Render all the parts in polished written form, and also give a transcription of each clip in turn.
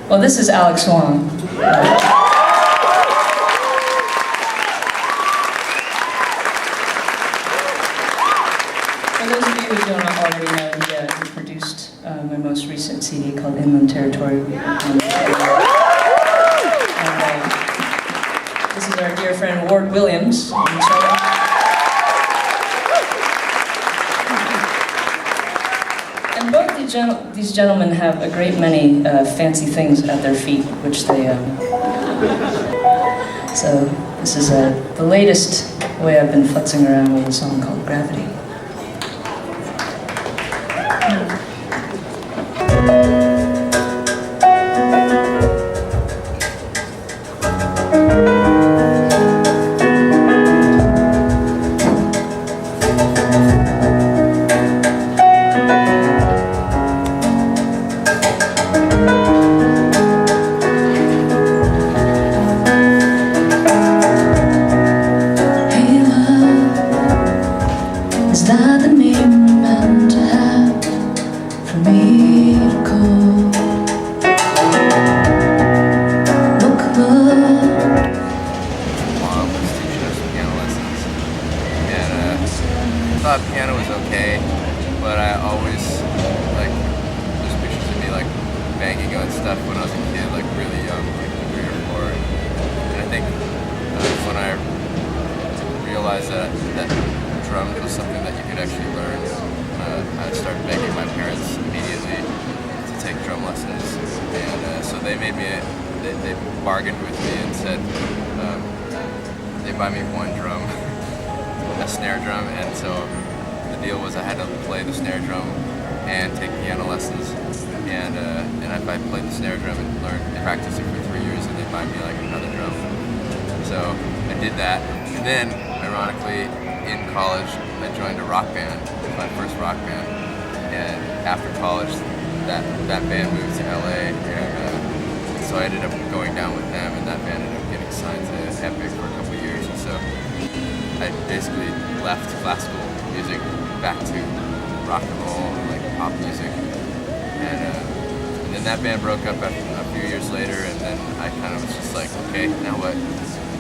Well, this is Alex Wong. For those of you who don't already know, he produced my most recent CD called Inland Territory. This is our dear friend Ward Williams. And both these gentlemen have a great many fancy things at their feet, which they... So this is the latest way I've been futzing around with a song called Gravity. Is that the name we're meant to have for me to call? Look, Mom was teaching us piano lessons, and I thought piano was okay, but I always there's pictures of me banging on stuff when I was a kid, really young, 3 or 4. And I think when I realized that drums was something that you could actually learn, I started begging my parents immediately to take drum lessons, and so they made me, they bargained with me and said they buy me 1 drum, a snare drum, and so the deal was I had to play the snare drum and take piano lessons, and if I played the snare drum and practiced it for 3 years, and they'd buy me another drum. So I did that, and then ironically, in college, I joined a rock band, my first rock band, and after college, that band moved to LA, and so I ended up going down with them, and that band ended up getting signed to Epic for a couple of years, and so I basically left classical music back to rock and roll, pop music, and then that band broke up a few years later, and then I kind of was just okay, now what?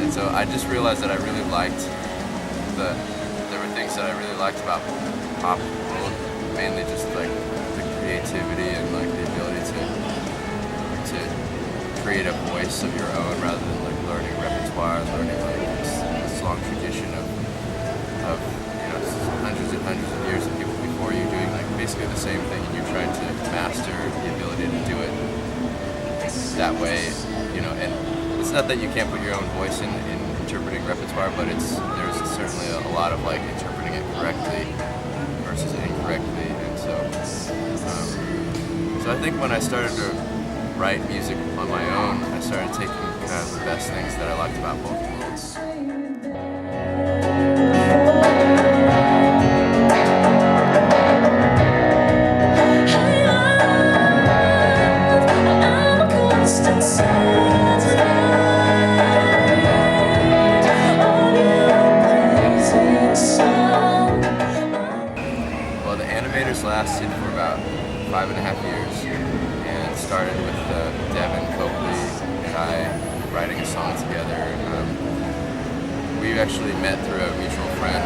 And so I just realized that I really liked there were things that I really liked about pop world, mainly just the creativity and the ability to create a voice of your own rather than learning repertoire, learning this long tradition of hundreds and hundreds of years of people before you doing basically the same thing, and you're trying to master the ability to do it that way, and it's not that you can't put your own voice in interpreting repertoire, but there's certainly a lot of interpreting it correctly versus incorrectly, and so I think when I started to write music on my own, I started taking kind of the best things that I liked about both worlds. Lasted for about 5.5 years, and started with Devin Copley and I writing a song together. We actually met through a mutual friend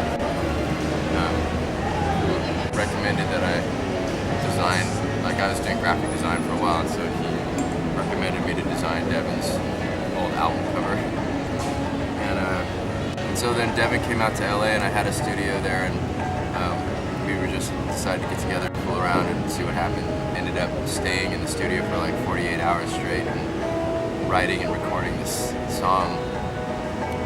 who recommended that I design, I was doing graphic design for a while, and so he recommended me to design Devin's old album cover. And so then Devin came out to LA, and I had a studio there, and we were just decided to get together, fool around, and see what happened. Ended up staying in the studio for 48 hours straight and writing and recording this song.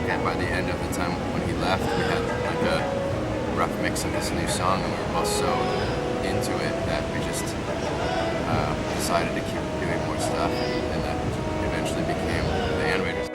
And by the end of the time when he left, we had a rough mix of this new song, and we were both so into it that we just decided to keep doing more stuff, and that eventually became the Animators.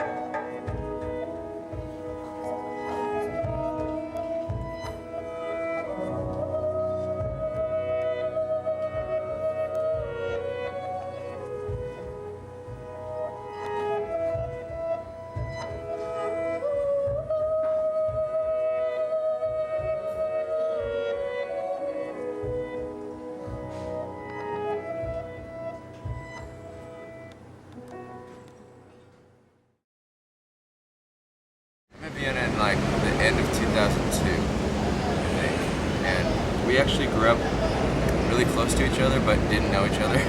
grew up really close to each other, but didn't know each other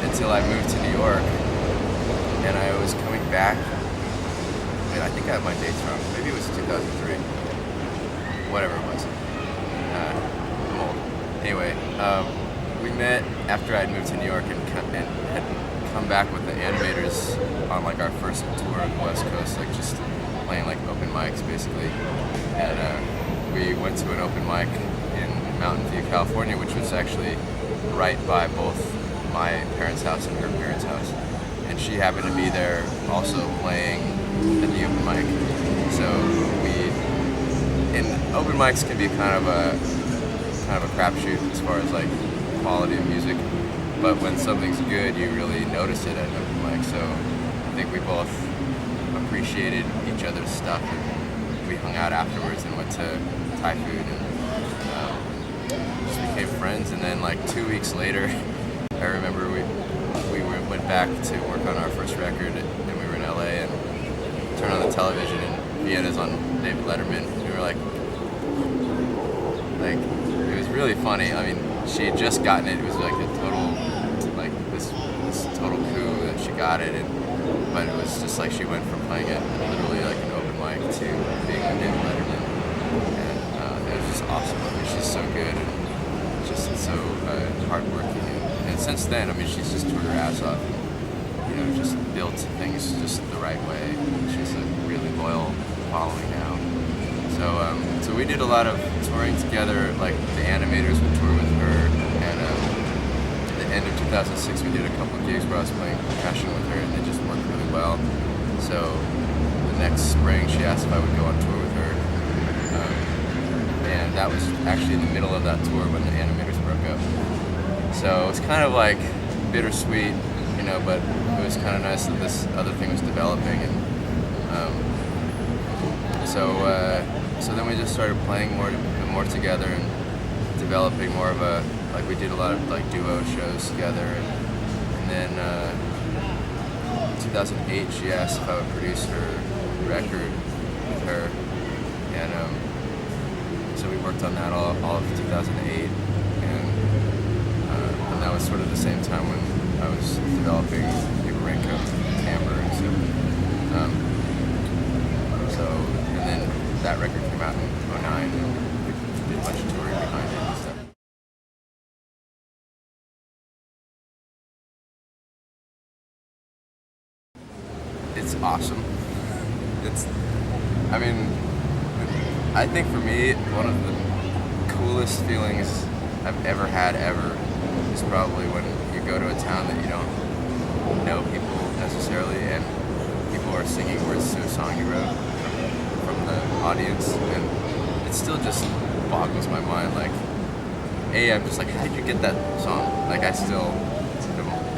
until I moved to New York, and I was coming back. I think I have my dates wrong. Maybe it was 2003. Whatever it was. I'm old. Anyway, we met after I'd moved to New York and had come back with the Animators on like our first tour of the West Coast, like just playing like open mics basically. And we went to an open mic in Mountain View, California, which was actually right by both my parents' house and her parents' house. And she happened to be there also playing at the open mic. So open mics can be kind of a crapshoot as far as like quality of music, but when something's good, you really notice it at an open mic. So I think we both appreciated each other's stuff, and we hung out afterwards and went to Thai food and just became friends. And then like 2 weeks later, I remember we went back to work on our first record, and we were in LA and turned on the television, and Vienna's on David Letterman. We were like it was really funny. I mean, she had just gotten it. It was like a total, like this total coup that she got it, but it was just like she went from playing it literally like an open mic to being on David Letterman, and it was just awesome. I mean, she's so good and just so hardworking, and since then, I mean, she's just toured her ass off. You know, just built things just the right way. She's a really loyal following now. So we did a lot of touring together, like the Animators would tour with her, and at the end of 2006 we did a couple of gigs where I was playing percussion with her, and they just worked really well. So the next spring she asked if I would go on tour with her, and that was actually in the middle of that tour when the Animators broke up. So it was kind of like bittersweet, you know, but it was kind of nice that this other thing was developing, and so then we just started playing more together and developing more of a, like we did a lot of like duo shows together, and then 2008 she asked if I would produce her record with her, and so we worked on that all of 2008, and that was sort of the same time when I was developing Paper Raincoat and Amber, and and then that record came out in 2009, and we did a bunch of touring behind it and stuff. It's awesome. I think for me, one of the coolest feelings I've ever had is probably when you go to a town that you don't know people necessarily, and people are singing words to a song you wrote from the audience, and it still just boggles my mind. Like, I'm just like, how did you get that song? Like, I still,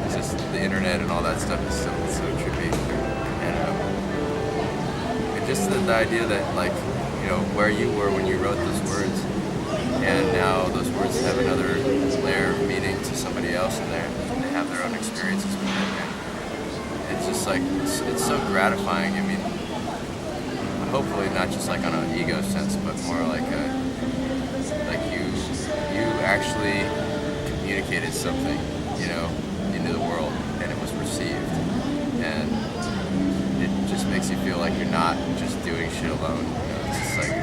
it's just the internet and all that stuff is still so trippy, and just the idea that, like, you know, where you were when you wrote those words, and now those words have another layer of meaning to somebody else, and they have their own experiences with it, and it's just like, it's so gratifying. I mean, hopefully not just like on an ego sense, but more like you actually communicated something, you know, into the world, and it was received, and it just makes you feel like you're not just doing shit alone. You know, it's just like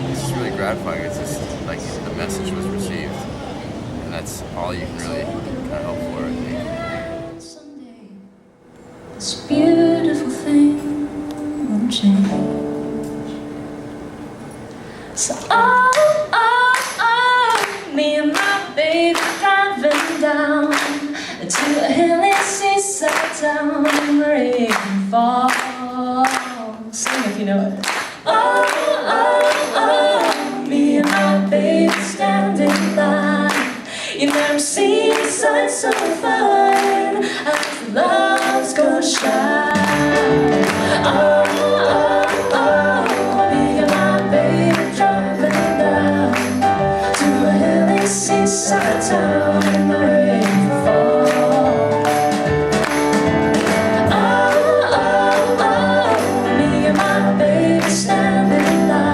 it's just really gratifying. It's just like the message was received, and that's all you can really kind of hope for, I think. This beautiful thing won't change. So me and my baby driving down to a hilly seaside town, rain falls. Sing if you know it. Me and my baby standing by. You never seen a sight so fine as love's gonna shine. Me and my baby driving down to a hilly seaside town in the rain fall. Me and my baby standing by.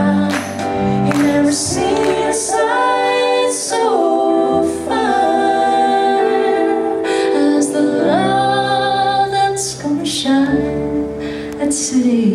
You never city.